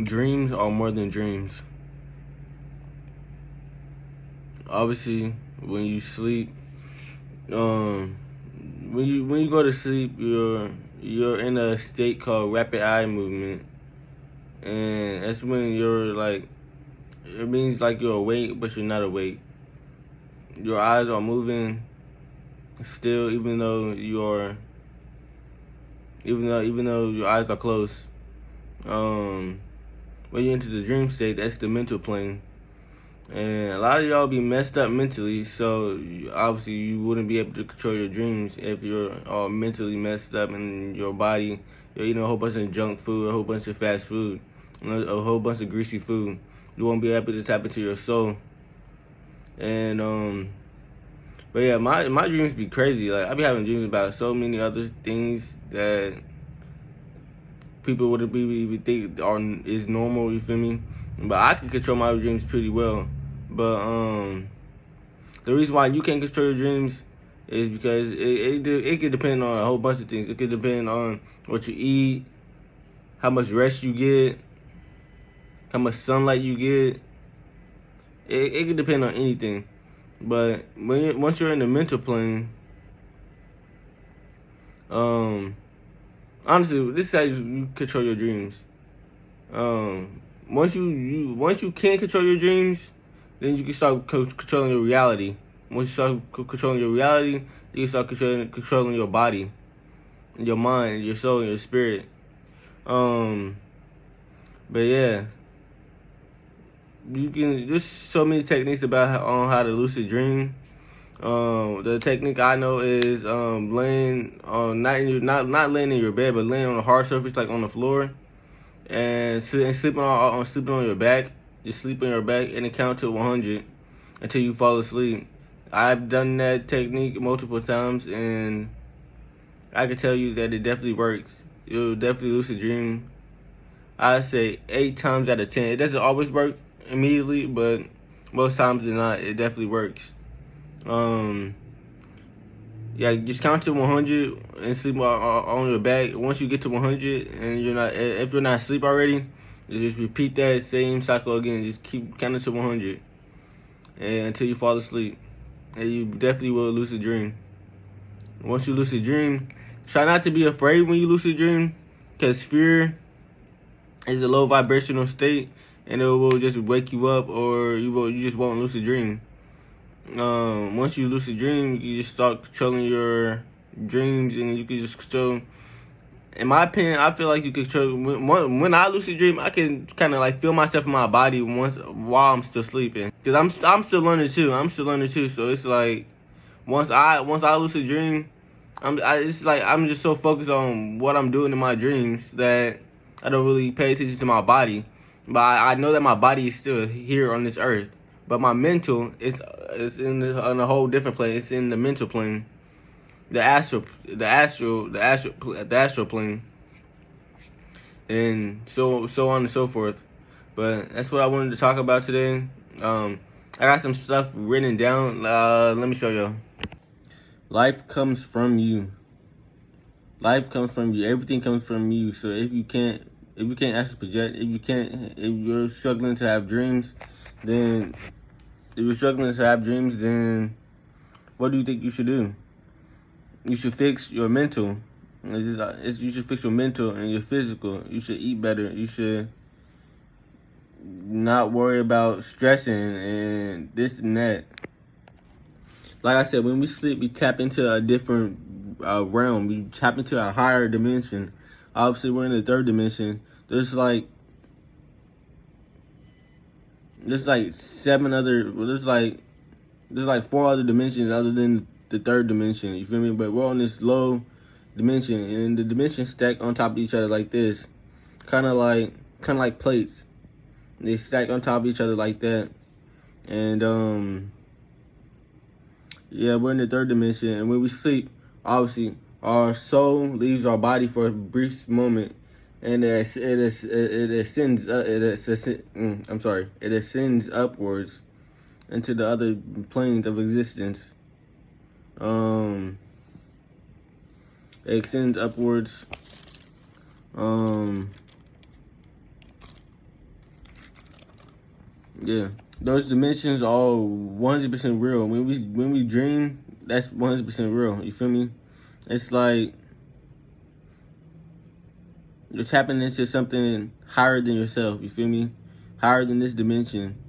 Dreams are more than dreams. Obviously, when you sleep, when you go to sleep, you're in a state called rapid eye movement, and that's when you're like, it means like you're awake, but you're not awake. Your eyes are moving still, even though your eyes are closed. When you're into the dream state, that's the mental plane. And a lot of y'all be messed up mentally, so obviously you wouldn't be able to control your dreams if you're all mentally messed up in your body. You're eating a whole bunch of junk food, a whole bunch of fast food, a whole bunch of greasy food. You won't be able to tap into your soul. And but yeah, my dreams be crazy. Like I be having dreams about so many other things that people wouldn't even think is normal. You feel me? But I can control my dreams pretty well. But the reason why you can't control your dreams is because it could depend on a whole bunch of things. It could depend on what you eat, how much rest you get, how much sunlight you get. It could depend on anything. But once you're in the mental plane, honestly, this is how you control your dreams. Once you can control your dreams, then you can start controlling your reality. Once you start controlling your reality, you can start controlling your body, your mind, your soul, and your spirit. But yeah, there's so many techniques about on how to lucid dream. The technique I know is laying on not laying in your bed, but laying on a hard surface like on the floor, and sleeping on your back. You sleep on your back and then count to 100 until you fall asleep. I've done that technique multiple times, and I can tell you that it definitely works. You'll definitely lucid dream. I say 8 times out of 10. It doesn't always work immediately, but most times than not, it definitely works. Yeah, just count to 100 and sleep on your back. Once you get to 100 and if you're not asleep already, just repeat that same cycle again. Just keep counting to 100 and until you fall asleep, and you definitely will lucid dream. Once you lucid dream, try not to be afraid when you lucid dream, because fear is a low vibrational state, and it will just wake you up, or you just won't lucid dream. Once you lucid dream, you just start controlling your dreams, and you can just control. In my opinion, I feel like you control. When I lucid dream, I can kind of like feel myself in my body while I'm still sleeping, cause I'm still learning too. So it's like once I lucid dream, it's like I'm just so focused on what I'm doing in my dreams that I don't really pay attention to my body. But I know that my body is still here on this earth. But my mental is on a whole different plane. It's in the mental plane, the astral plane, and so on and so forth. But that's what I wanted to talk about today. I got some stuff written down. Let me show you. Life comes from you. Life comes from you. Everything comes from you. So if you can't actually project, if you're struggling to have dreams, then what do you think you should do? You should fix your mental. You should fix your mental and your physical. You should eat better. You should not worry about stressing and this and that. Like I said, when we sleep, we tap into a different realm. We tap into a higher dimension. Obviously, we're in the third dimension. There's like 4 other dimensions other than the third dimension. You feel me? But we're on this low dimension, and the dimensions stack on top of each other like this, kind of like plates. They stack on top of each other like that, and yeah, we're in the third dimension. And when we sleep, obviously, our soul leaves our body for a brief moment, and it ascends upwards into the other planes of existence. It extends upwards. Yeah, those dimensions are all 100% real. When we dream, that's 100% real. You feel me? It's like you're tapping into something higher than yourself. You feel me? Higher than this dimension.